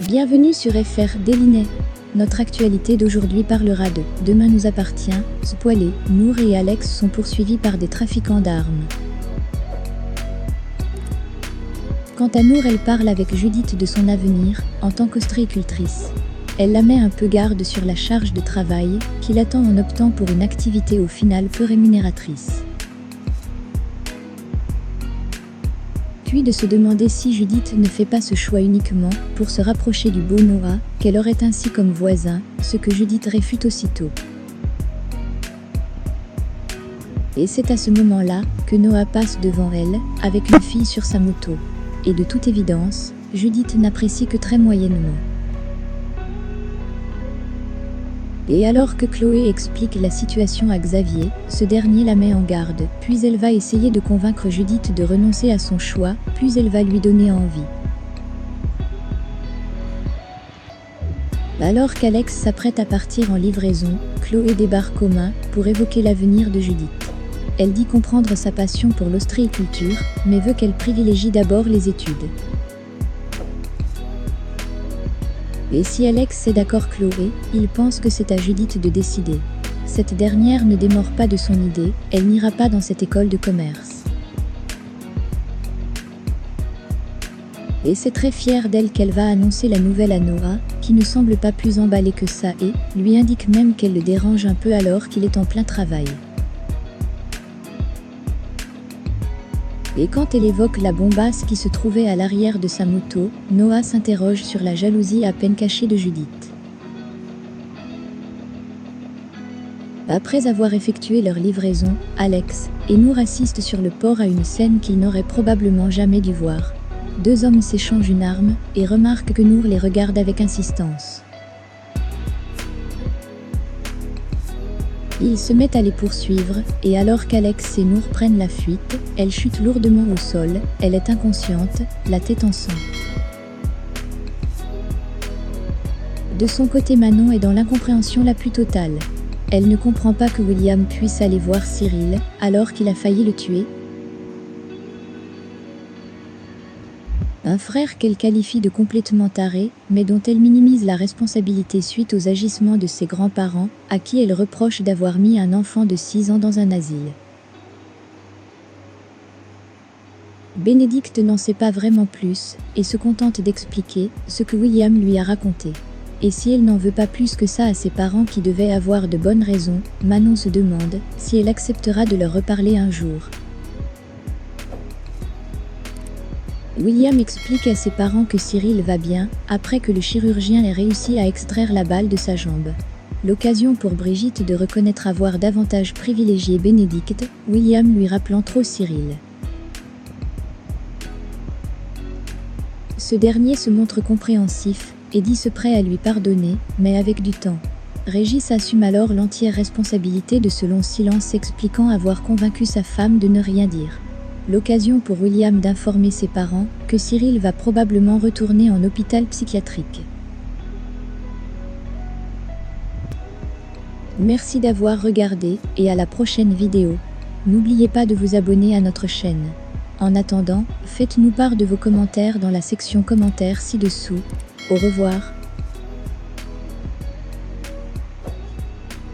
Bienvenue sur FR Délinet. Notre actualité d'aujourd'hui parlera de « Demain nous appartient », Spoilé, Nour et Alex sont poursuivis par des trafiquants d'armes. Quant à Nour, elle parle avec Judith de son avenir en tant qu'ostréicultrice. Elle la met un peu garde sur la charge de travail qui l'attend en optant pour une activité au final peu rémunératrice. Puis de se demander si Judith ne fait pas ce choix uniquement pour se rapprocher du beau Noah, qu'elle aurait ainsi comme voisin, ce que Judith réfute aussitôt. Et c'est à ce moment-là que Noah passe devant elle, avec une fille sur sa moto. Et de toute évidence, Judith n'apprécie que très moyennement. Et alors que Chloé explique la situation à Xavier, ce dernier la met en garde, puis elle va essayer de convaincre Judith de renoncer à son choix, puis elle va lui donner envie. Alors qu'Alex s'apprête à partir en livraison, Chloé débarque aux mains pour évoquer l'avenir de Judith. Elle dit comprendre sa passion pour l'ostréiculture, mais veut qu'elle privilégie d'abord les études. Et si Alex est d'accord Chloé, il pense que c'est à Judith de décider. Cette dernière ne démord pas de son idée, elle n'ira pas dans cette école de commerce. Et c'est très fière d'elle qu'elle va annoncer la nouvelle à Noah, qui ne semble pas plus emballé que ça et lui indique même qu'elle le dérange un peu alors qu'il est en plein travail. Et quand elle évoque la bombasse qui se trouvait à l'arrière de sa moto, Noah s'interroge sur la jalousie à peine cachée de Judith. Après avoir effectué leur livraison, Alex et Nour assistent sur le port à une scène qu'ils n'auraient probablement jamais dû voir. Deux hommes s'échangent une arme et remarquent que Nour les regarde avec insistance. Ils se mettent à les poursuivre, et alors qu'Alex et Nour prennent la fuite, elle chute lourdement au sol, elle est inconsciente, la tête en sang. De son côté, Manon est dans l'incompréhension la plus totale. Elle ne comprend pas que William puisse aller voir Cyril, alors qu'il a failli le tuer. Un frère qu'elle qualifie de complètement taré, mais dont elle minimise la responsabilité suite aux agissements de ses grands-parents, à qui elle reproche d'avoir mis un enfant de 6 ans dans un asile. Bénédicte n'en sait pas vraiment plus, et se contente d'expliquer ce que William lui a raconté. Et si elle n'en veut pas plus que ça à ses parents qui devaient avoir de bonnes raisons, Manon se demande si elle acceptera de leur reparler un jour. William explique à ses parents que Cyril va bien, après que le chirurgien ait réussi à extraire la balle de sa jambe. L'occasion pour Brigitte de reconnaître avoir davantage privilégié Bénédicte, William lui rappelant trop Cyril. Ce dernier se montre compréhensif, et dit se prêt à lui pardonner, mais avec du temps. Régis assume alors l'entière responsabilité de ce long silence, expliquant avoir convaincu sa femme de ne rien dire. L'occasion pour William d'informer ses parents que Cyril va probablement retourner en hôpital psychiatrique. Merci d'avoir regardé et à la prochaine vidéo. N'oubliez pas de vous abonner à notre chaîne. En attendant, faites-nous part de vos commentaires dans la section commentaires ci-dessous. Au revoir.